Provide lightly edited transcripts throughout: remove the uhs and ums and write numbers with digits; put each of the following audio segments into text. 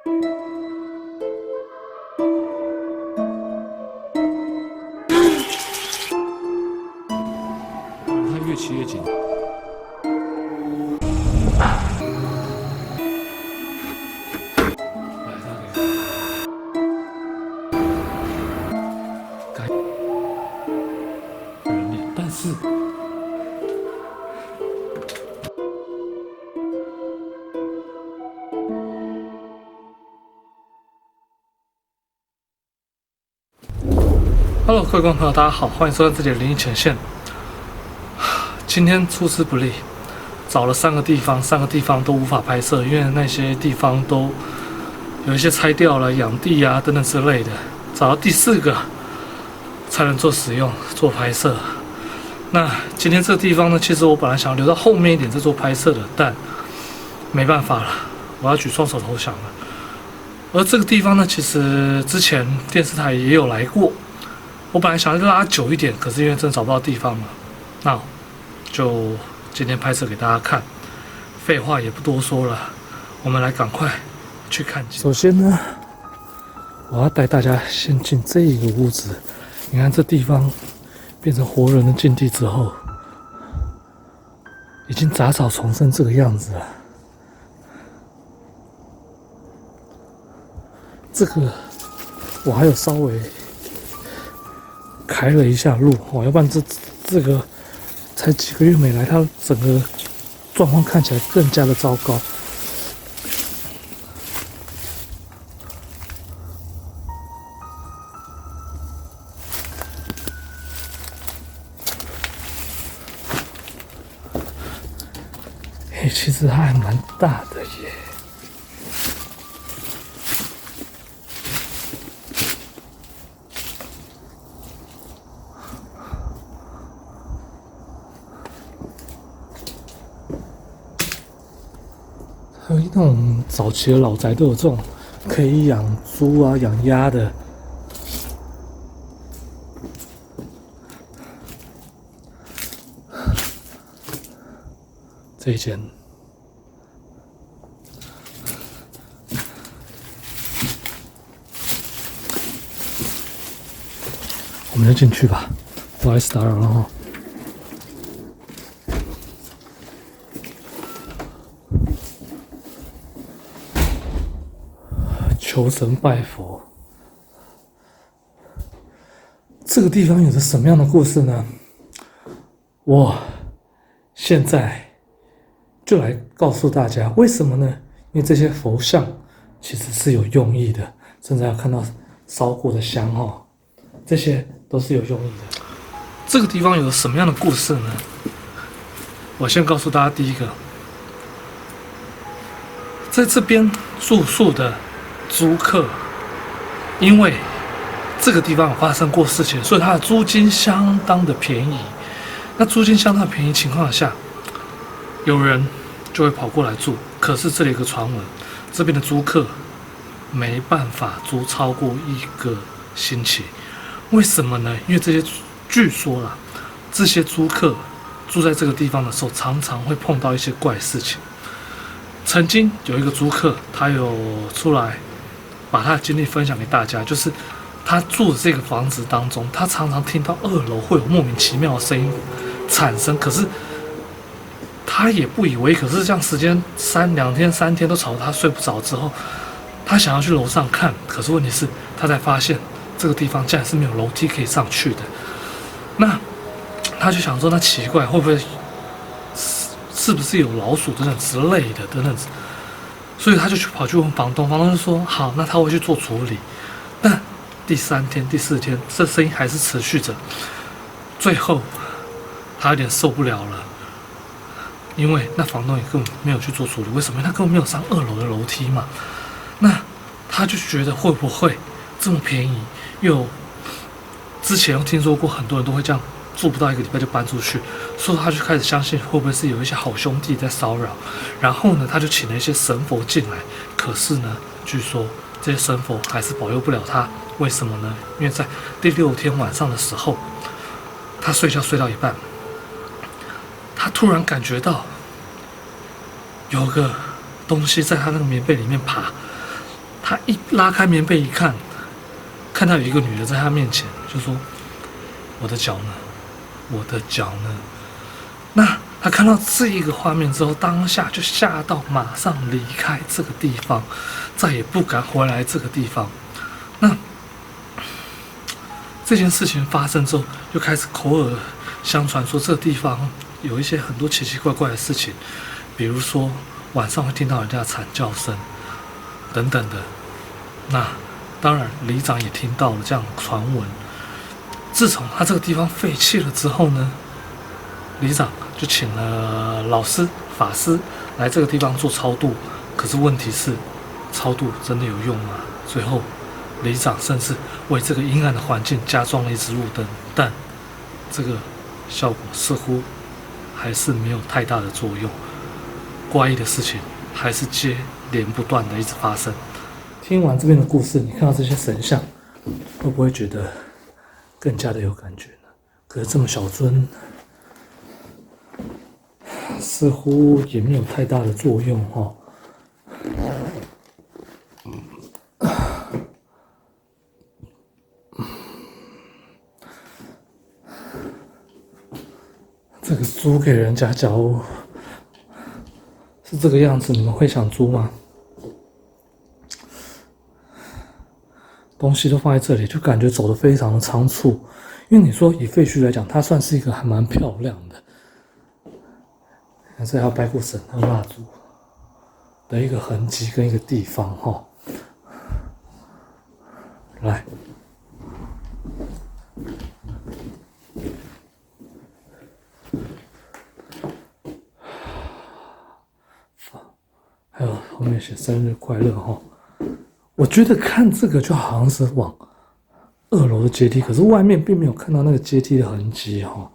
它越骑越紧。但是，Hello， 各位观众朋友，大家好，欢迎收看这里的灵异前线。今天出师不利，找了3个地方，3个地方都无法拍摄，因为那些地方都有一些拆掉了、养地啊等等之类的。找到第4个才能做使用、做拍摄。那今天这个地方呢，其实我本来想留到后面一点再做拍摄的，但没办法了，我要举双手投降了。而这个地方呢，其实之前电视台也有来过，我本来想拉久一点，可是因为真的找不到地方了，那就今天拍摄给大家看。废话也不多说了，我们来赶快去看。首先呢，我要带大家先进这个屋子。你看这地方变成活人的境地之后，已经杂草丛生这个样子了。这个我还有稍微开了一下路哦，要不然这个才几个月没来，它整个状况看起来更加的糟糕。其实它还蛮大的耶。还有那种早期的老宅都有这种可以养猪啊、养鸭的。这一间。我们就进去吧，不好意思打扰了哈。求神拜佛，这个地方有着什么样的故事呢？我现在就来告诉大家为什么呢？因为这些佛像其实是有用意的，甚至要看到烧过的香哈，这些都是有用意的。这个地方有什么样的故事呢？我先告诉大家，第一个，在这边住宿的租客，因为这个地方有发生过事情，所以它的租金相当的便宜。那租金相当便宜情况下，有人就会跑过来住。可是这里有个传闻，这边的租客没办法租超过1个星期。为什么呢？因为据说啦，这些租客住在这个地方的时候，常常会碰到一些怪事情。曾经有一个租客，他有出来把他的经历分享给大家，就是他住的这个房子当中，他常常听到2楼会有莫名其妙的声音产生，可是他也不以为，可是这样时间2天3天都吵得他睡不着之后，他想要去楼上看，可是问题是他才发现这个地方竟然是没有楼梯可以上去的。那他就想说，那奇怪，会不会是不是有老鼠等等之类的等等，所以他就跑去问房东，房东就说好，那他会去做处理。但第3天、第4天，这声音还是持续着。最后他有点受不了了，因为那房东也根本没有去做处理。为什么？他根本没有上2楼的楼梯嘛。那他就觉得会不会这么便宜？又之前又听说过很多人都会这样，住不到1个礼拜就搬出去，所以他就开始相信会不会是有一些好兄弟在骚扰。然后呢，他就请了一些神佛进来，可是呢，据说这些神佛还是保佑不了他。为什么呢？因为在第6天晚上的时候，他睡觉睡到一半，他突然感觉到有个东西在他那个棉被里面爬，他一拉开棉被一看，看到有一个女的在他面前，就说：“我的脚呢？我的脚呢？”那他看到这一个画面之后，当下就吓到，马上离开这个地方，再也不敢回来这个地方。那这件事情发生之后，就开始口耳相传说这个地方有一些很多奇奇怪怪的事情，比如说晚上会听到人家的惨叫声等等的。那当然，里长也听到了这样的传闻。自从他这个地方废弃了之后呢，里长就请了老师、法师来这个地方做超度。可是问题是，超度真的有用吗？最后，里长甚至为这个阴暗的环境加装了一支路灯，但这个效果似乎还是没有太大的作用。怪异的事情还是接连不断的一直发生。听完这边的故事，你看到这些神像，会不会觉得更加的有感觉呢？可是这么小尊，似乎也没有太大的作用哈。这个租给人家，假如是这个样子，你们会想租吗？东西都放在这里，就感觉走得非常的仓促。因为你说以废墟来讲，它算是一个还蛮漂亮的。这还有拜过神和蜡烛的一个痕迹跟一个地方哈。来，还有后面写生日快乐哈。我觉得看这个就好像是往2楼的阶梯，可是外面并没有看到那个阶梯的痕迹哈。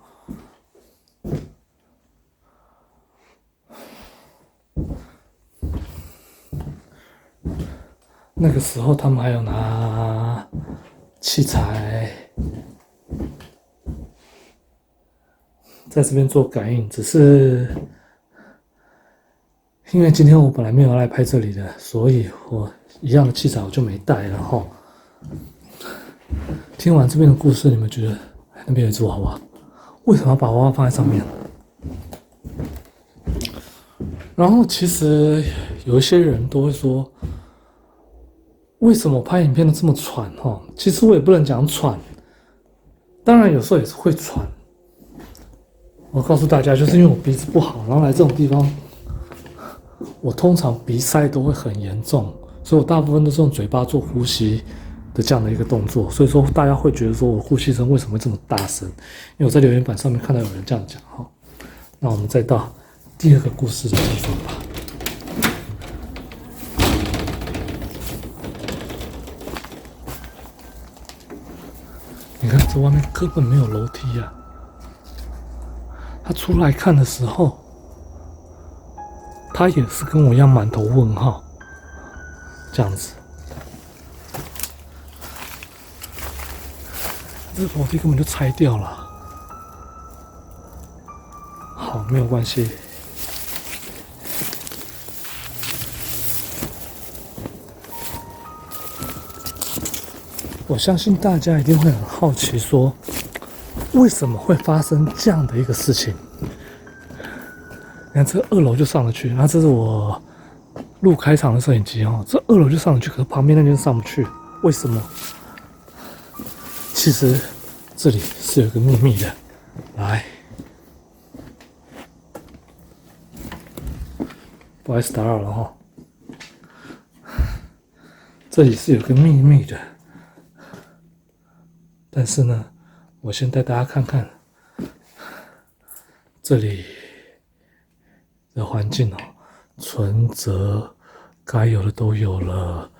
那个时候他们还有拿器材在这边做感应，只是因为今天我本来没有来拍这里的，所以我一样的器材我就没带了哈。听完这边的故事，你们觉得那边有一只娃娃，为什么要把娃娃放在上面？然后其实有一些人都会说，为什么我拍影片都这么喘哈？其实我也不能讲喘，当然有时候也是会喘。我告诉大家，就是因为我鼻子不好，然后来这种地方，我通常鼻塞都会很严重，所以我大部分都是用嘴巴做呼吸的这样的一个动作。所以说大家会觉得说我呼吸声为什么会这么大声？因为我在留言板上面看到有人这样讲哈。那我们再到第2个故事的地方吧。你看这外面根本没有楼梯啊！他出来看的时候，他也是跟我一样满头问号，这样子。这楼梯根本就拆掉了。好，没有关系。我相信大家一定会很好奇说，为什么会发生这样的一个事情？你看，这2楼就上得去，然后这是我录开场的摄影机哈，这2楼就上得去，可是旁边那边上不去，为什么？其实这里是有个秘密的，来，不好意思打扰了哈，这里是有个秘密的，但是呢，我先带大家看看这里的环境哦，存折该有的都有了。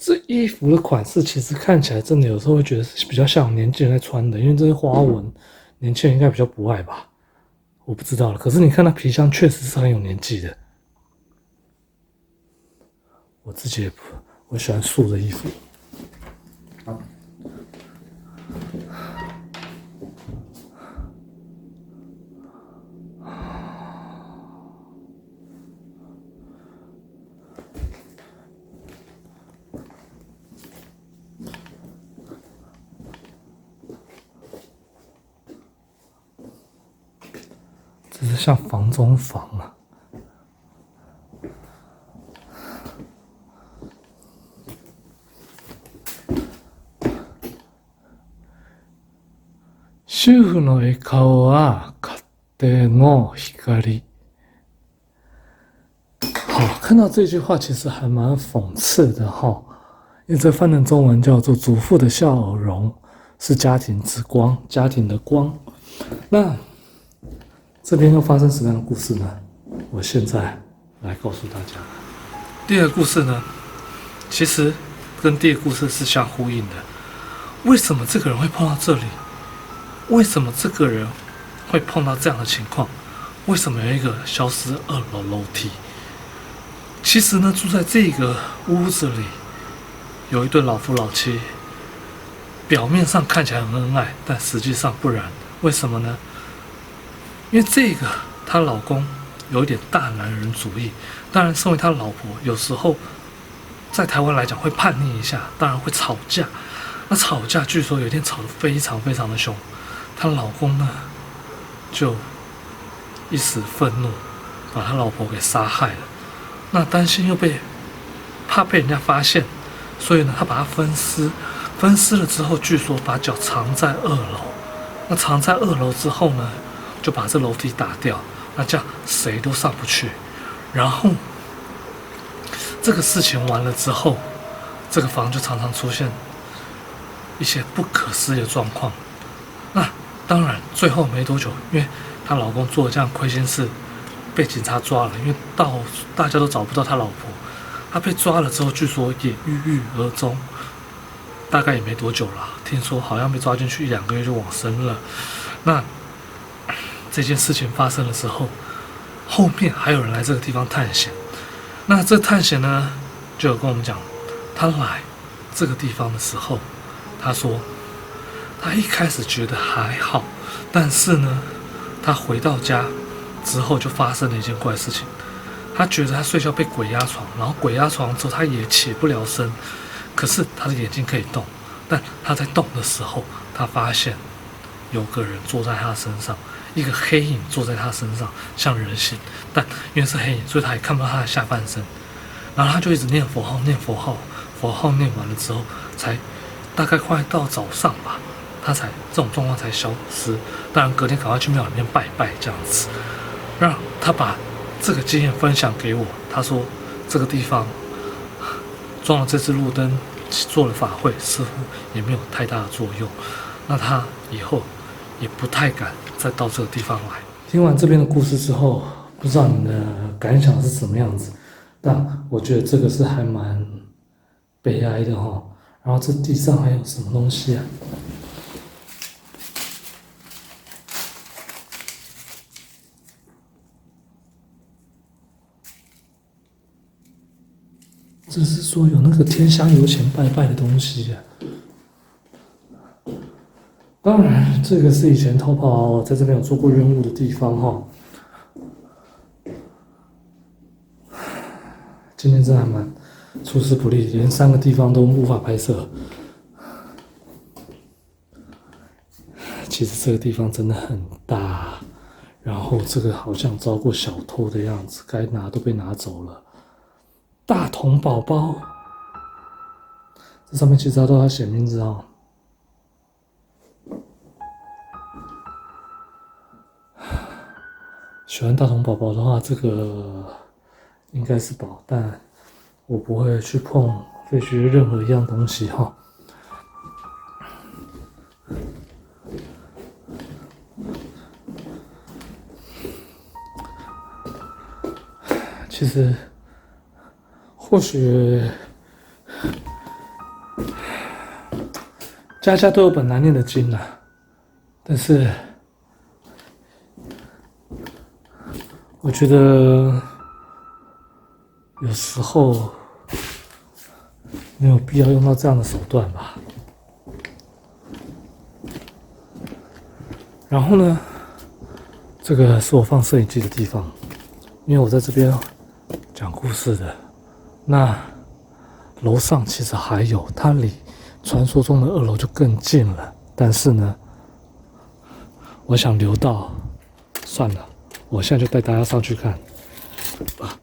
这衣服的款式其实看起来真的有时候会觉得是比较像年轻人在穿的，因为这些花纹，年轻人应该比较不爱吧？我不知道了。可是你看它皮箱确实是很有年纪的。我自己也不，我喜欢素的衣服。这是像房中房啊。主婦の笑顔は家庭の光。好，看到这句话其实还蛮讽刺的哈，因为这翻成中文叫做“祖父的笑容是家庭之光，家庭的光”。那这边又发生什么样的故事呢？我现在来告诉大家。第二个故事呢，其实跟第一个故事是相呼应的。为什么这个人会碰到这里？为什么这个人会碰到这样的情况？为什么有一个消失2楼楼梯？其实呢，住在这个屋子里有一对老夫老妻，表面上看起来很恩爱，但实际上不然。为什么呢？因为这个她老公有一点大男人主义，当然身为她老婆，有时候在台湾来讲会叛逆一下，当然会吵架。那吵架据说有一天吵得非常非常的凶，她老公呢就一时愤怒，把他老婆给杀害了。那担心又怕被人家发现，所以呢，他把它分尸了之后，据说把脚藏在2楼。那藏在2楼之后呢，就把这楼梯打掉，那这样谁都上不去。然后这个事情完了之后，这个房就常常出现一些不可思议的状况。那当然最后没多久，因为她老公做了这样亏心事，被警察抓了。因为大家都找不到她老婆，她被抓了之后，据说也郁郁而终，大概也没多久了。听说好像被抓进去1-2个月就往生了。那这件事情发生了之后，后面还有人来这个地方探险。那这探险呢，就有跟我们讲，他来这个地方的时候，他说他一开始觉得还好，但是呢，他回到家之后就发生了一件怪事情。他觉得他睡觉被鬼压床，然后鬼压床之后他也起不了身，可是他的眼睛可以动。但他在动的时候，他发现有个人坐在他身上，一个黑影坐在他身上，像人形，但因为是黑影，所以他也看不到他的下半身。然后他就一直念佛号，佛号念完了之后，才大概快到早上吧，他才这种状况才消失。当然隔天赶快去庙里面拜拜这样子。让他把这个经验分享给我，他说这个地方装了这支路灯，做了法会，似乎也没有太大的作用。那他以后也不太敢再到这个地方来。听完这边的故事之后，不知道你的感想是什么样子？但我觉得这个是还蛮悲哀的哈。然后这地上还有什么东西啊？这是说有那个添香油钱拜拜的东西呀。当然，这个是以前逃跑在这边有做过冤务的地方哈。今天真的还蛮出师不利，连3个地方都无法拍摄。其实这个地方真的很大，然后这个好像遭过小偷的样子，该拿都被拿走了。大童宝宝，这上面其实都要写名字哦。喜欢大童宝宝的话，这个应该是宝，但我不会去碰废墟任何一样东西哈。其实，或许家家都有本难念的经啊，但是我觉得有时候没有必要用到这样的手段吧。然后呢，这个是我放摄影机的地方，因为我在这边讲故事的。那楼上其实还有，它离传说中的2楼就更近了。但是呢，我想留到，算了，我现在就带大家上去看。啊，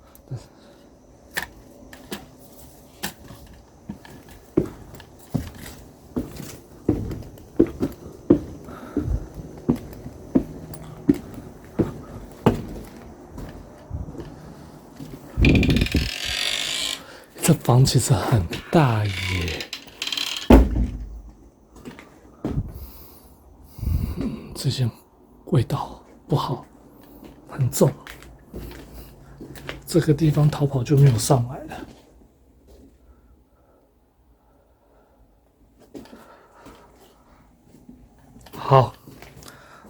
这房其实很大耶。这些味道不好，很重。这个地方逃跑就没有上来了。好，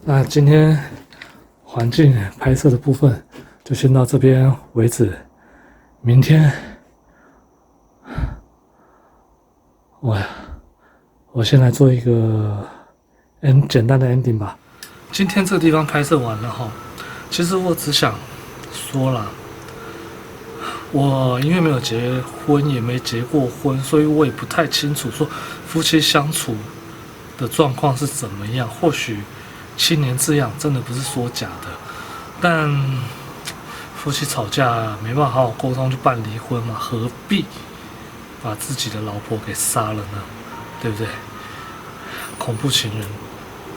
那今天环境拍摄的部分就先到这边为止。明天，我先来做一个简单的 ending 吧。今天这个地方拍摄完了哈，其实我只想说啦，我因为没有结婚，也没结过婚，所以我也不太清楚说夫妻相处的状况是怎么样。或许7年之痒真的不是说假的，但夫妻吵架没办法好好沟通就办离婚嘛，何必把自己的老婆给杀了呢？对不对？恐怖情人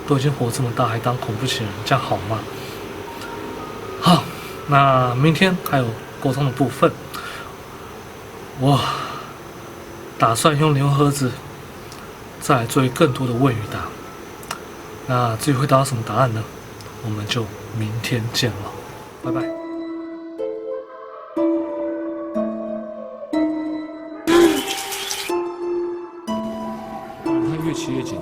都已经活这么大，还当恐怖情人，这样好吗？好，那明天还有沟通的部分，我打算用灵魂盒子再来做更多的问与答。那至于会得到什么答案呢？我们就明天见了，拜拜。它越骑越紧。